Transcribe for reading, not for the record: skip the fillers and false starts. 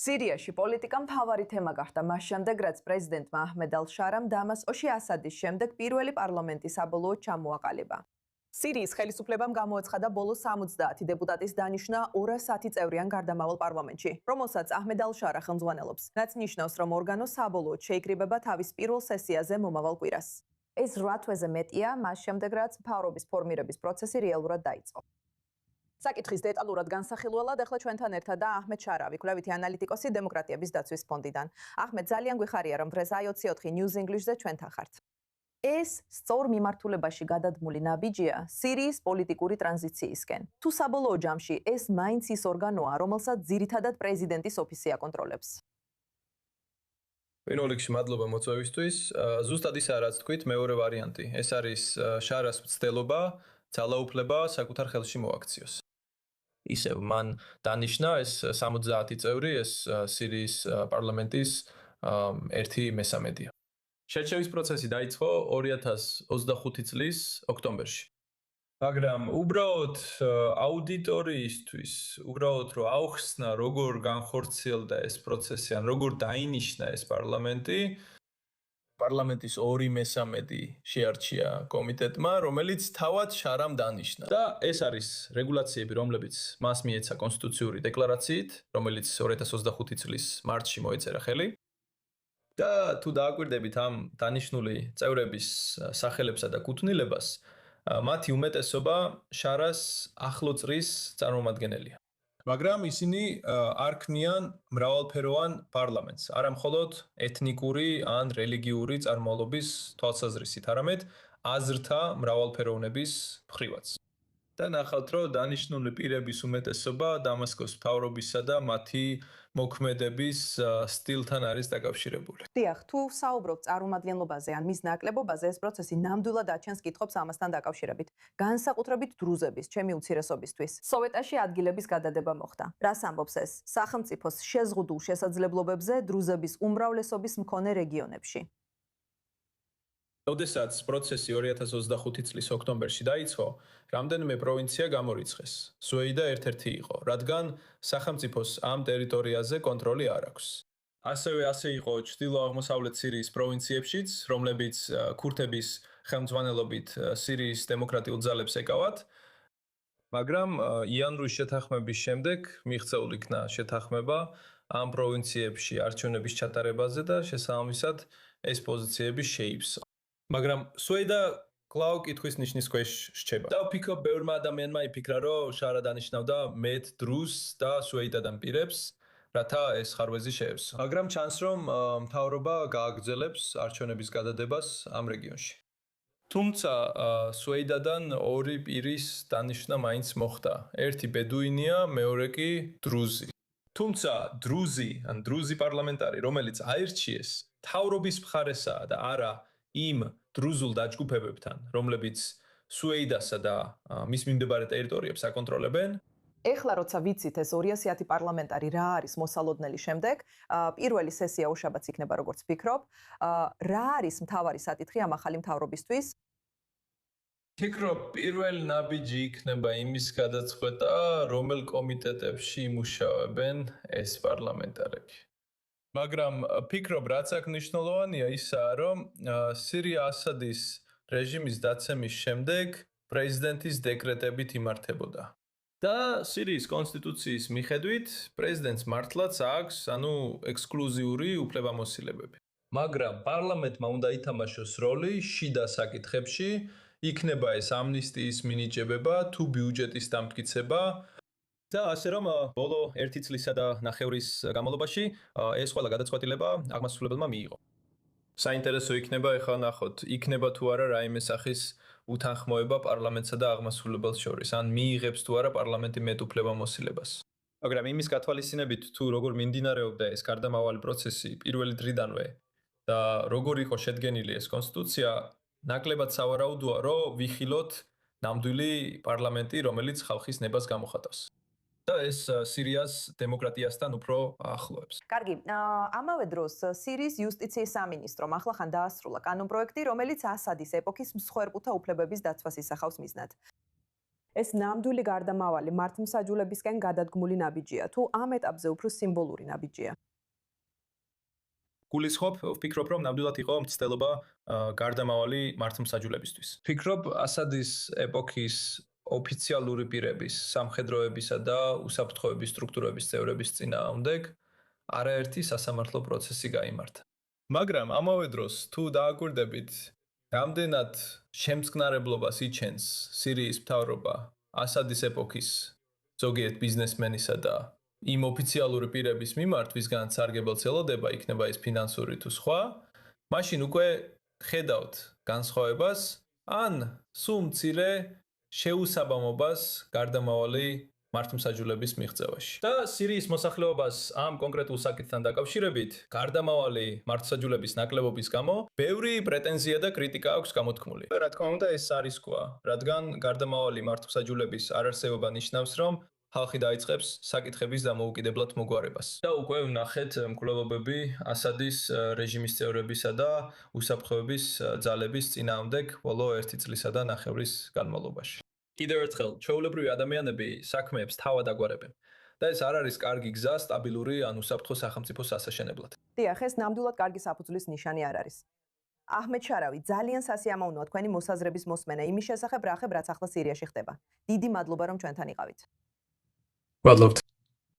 სირიაში პოლიტიკა მთავარი თემა გახდა მას შემდეგ, რაც პრეზიდენტმა აჰმედ ალ-შარამ დამასკოში ასადის შემდეგ პირველი პარლამენტი საბოლოოდ ჩამოაყალიბა. სირიის ხელისუფლებამ გამოაცხადა ბოლო 70 დეპუტატის დანიშვნა 210 წევრიან გარდამავალ პარლამენტში, რომელსაც აჰმედ ალ-შარა ხელმძღვანელობს, რაც ნიშნავს, რომ ორგანო საბოლოოდ შეიკრიბება თავის პირველ სესიაზე მომავალ კვირას. ეს 8 თვეზე მეტია მას შემდეგ, რაც მთავრობის ფორმირების პროცესი რეალურად დაიწყო. საკითხის დეტალურად განსახილველად ახლა ჩვენთან ერთადაა აჰმედ შარავი, კვლევითი ანალიტიკოსი დემოკრატიების დაცვის ფონდიდან. აჰმედ, ძალიან გვიხარია, რომ დღეს i24 News English-ზე ჩვენთან ხართ. ეს სწორ მიმართულებაში გადადგმული ნაბიჯია სირიის პოლიტიკური ტრანზიციისკენ. თუ საბოლოო ჯამში ეს მაინც ის ორგანოა, რომელსაც ძირითადად პრეზიდენტის ოფისი აკონტროლებს. პირველ რიგში მადლობა მოწვევისთვის. ზუსტად ისაა, რაც თქვით, მეორე ვარიანტი. ეს არის შარას მცდელობა, ძალაუფლება საკუთარ ხელში მოაქციოს. ისევ მან დანიშნა ეს 70 წევრი, ეს სირიის პარლამენტის 1/3. შერჩევის პროცესი დაიწყო 2025 წლის ოქტომბერში. მაგრამ უბრალოდ აუდიტორიისთვის, უბრალოდ რომ აუხსნა როგორ განხორციელდა ეს პროცესი, ან როგორ დაინიშნა ეს პარლამენტი, პარლამენტის 2/3 შეარჩია კომიტეტმა, რომელიც თავად შარამ დანიშნა. და ეს არის რეგულაციები, რომლებიც მას მიეცა კონსტიტუციური დეკლარაციით, რომელიც 2025 წლის მარტში მოეწერა ხელი. და თუ დააკვირდებით ამ დანიშნული წევრების სახელებსა და კუთვნილებას, მათი უმეტესობა შარას ახლო წრის წარმომადგენელია. მაგრამ ისინი არ ქმნიან მრავალფეროვან პარლამენტს, არა მხოლოდ ეთნიკური ან რელიგიური წარმომავლობის თვალსაზრისით, არამედ აზრთა მრავალფეროვნების მხრივაც. და ნახავთ, რომ დანიშნული პირების უმეტესობა დამასკოს მთავრობისა და მათი მოქმედების სტილთან არის დაკავშირებული. დიახ, თუ საუბრობთ წარმომადგენლობაზე ან მის ნაკლებობაზე, ეს პროცესი ნამდვილად აჩენს კითხვებს ამასთან დაკავშირებით. განსაკუთრებით დრუზების, ჩემი უმცირესობისთვის. სოვეტაში ადგილების გადადება მოხდა. რას ამბობს ეს? სახელმწიფოს შეზღუდულ შესაძლებლობებზე დრუზების უმრავლესობის მქონე რეგიონებში. როდესაც პროცესი 2025 წლის ოქტომბერში დაიწყო, რამდენიმე პროვინცია გამორიცხეს. სუეიდა ერთ-ერთი იყო, რადგან სახელმწიფოს ამ ტერიტორიაზე კონტროლი არ აქვს. ასე იყო ჩრდილო-აღმოსავლეთ სირიის პროვინციებშიც, რომლებიც ქურთების ხელმძღვანელობით სირიის დემოკრატიულ ძალებს ეკავათ, მაგრამ იანვრის შეთანხმების შემდეგ მიღწეულ იქნა შეთანხმება ამ პროვინციებში არჩევნების ჩატარებაზე და შესაბამისად ეს პოზიციები შეივსო. მაგრამ სუეიდა კлау კითხვის ნიშნის ქვეშ რჩება. და ვფიქრობ, ბევრმა ადამიანმა იფიქრა, რომ შარა დანიშნავდა მეტ დრუს და სუეიდადან პირებს, რათა ეს ხარვეზი შეევსო. მაგრამ ჩანს, რომ მთავრობა გააგრძელებს არჩევნების გადადებას ამ რეგიონში. თუმცა სუეიდადან 2 პირის დანიშნა მაინც მოხდა. ერთი ბედუინია, მეორე კი დრუზი. თუმცა დრუზი პარლამენტარი, რომელიც აირჩიეს, მთავრობის მხარესაა და არა იმ დრუზულ დაჯგუფებებთან, რომლებიც სუეიდასა და მის მიმდებარე ტერიტორიებს აკონტროლებენ. ეხლა როცა ვიცით ეს 210 პარლამენტარი რა არის მოსალოდნელი შემდეგ, პირველი სესია უშაბათს იქნება, როგორც ვფიქრობ, რა არის მთავარი საკითხი ამ ახალი მთავრობისთვის? ვფიქრობ, პირველი ნაბიჯი იქნება იმის გადაწყვეტა, რომელ კომიტეტებში იმუშავებენ ეს პარლამენტარები. მაგრამ ვფიქრობ, რაც აქ მნიშვნელოვანია ისაა, რომ სირია ასადის რეჟიმის დაცემის შემდეგ პრეზიდენტის დეკრეტებით იმართებოდა. და სირიის კონსტიტუციის მიხედვით პრეზიდენტს მართლაც აქვს, ექსკლუზიური უფლებამოსილებები. მაგრამ პარლამენტმა უნდა ითამაშოს როლი შიდა საკითხებში, იქნება ეს ამნისტიის მინიჭება თუ ბიუჯეტის დამტკიცება. და ასე რომ ბოლო 1 წლისა და ნახევრის განმავლობაში ეს ყველა გადაწყვეტილება აღმასრულებელმა მიიღო. საინტერესო იქნება ახლა ნახოთ, იქნება თუ არა რაიმე სახის უთანხმოება პარლამენტსა და აღმასრულებელს შორის, ან მიიღებს თუ არა პარლამენტი მეტ უფლებამოსილებას. მაგრამ იმის გათვალისწინებით თუ როგორ მიმდინარეობდა ეს გარდამავალი პროცესი პირველი დრიდანვე და როგორ იყო შედგენილი ეს კონსტიტუცია, ნაკლებად სავარაუდოა, რომ ვიხილოთ ნამდვილი პარლამენტი, რომელიც ხალხის ნებას გამოხატავს. და ეს სირიას დემოკრატიასთან უფრო ახლოებს. კარგი, ამავე დროს სირიის იუსტიციის სამინისტრომ ახლახან დაასრულა კანონპროექტი, რომელიც ასადის ეპოქის მსხვერპლთა უფლებების დაცვას ისახავს მიზნად. ეს ნამდვილი გარდამავალი მართლმსაჯულებისკენ გადადგმული ნაბიჯია, თუ ამ ეტაპზე უფრო სიმბოლური ნაბიჯია? გულისხმობ, ვფიქრობ, რომ ნამდვილად იყო მცდელობა გარდამავალი მართლმსაჯულებისთვის. ვფიქრობ, ასადის ეპოქის ოფიციალური პირების, სამხედროებისა და უსაფრთხოების სტრუქტურების წევრების წინააღმდეგ არაერთი სასამართლო პროცესი გაიმართა. მაგრამ ამავე დროს, თუ დააკვირდებით, რამდენად შემწყნარებლობას იჩენს სირიის მთავრობა ასადის ეპოქის ზოგიერთ ბიზნესმენისა და იმ ოფიციალური პირების მიმართ, ვისგანაც სარგებელს ელოდება, იქნება ეს ფინანსური თუ სხვა, მაშინ უკვე ხედავთ განსხვავებას ან სულ მცირე შეუსაბამობას გარდამავალი მართლმსაჯულების მიღწევაში. და სირიის მოსახლეობას ამ კონკრეტულ საკითხთან დაკავშირებით, გარდამავალი მართლმსაჯულების ნაკლებობის გამო, ბევრი პრეტენზია და კრიტიკა აქვს გამოთქმული. რა თქმა უნდა, ეს არის ყვა, რადგან გარდამავალი მართლმსაჯულების არარსებობა ნიშნავს, რომ ხალხი დაიწყებს საკითხების დამოუკიდებლად მოგვარებას. და უკვე ვნახეთ მკვლელობები ასადის რეჟიმის წევრებისა და უსაფრთხოების ძალების წინააღმდეგ ბოლო 1 წლისა და ნახევრის განმავლობაში. კიდევ ერთხელ, ჩვეულებრივი ადამიანები საქმეებს თავად აგვარებენ და ეს არ არის კარგი გზა სტაბილური ან უსაფრთხო სახელმწიფოს ასაშენებლად. დიახ, ეს ნამდვილად კარგი საფუძვლის ნიშანი არ არის. აჰმედ შარავი, ძალიან სასიამოვნოა თქვენი მოსაზრების მოსმენა იმის შესახებ, რა ხებ რაც ახლა სირიაში ხდება. დიდი მადლობა, რომ ჩვენთან იყავით. გვალობთ.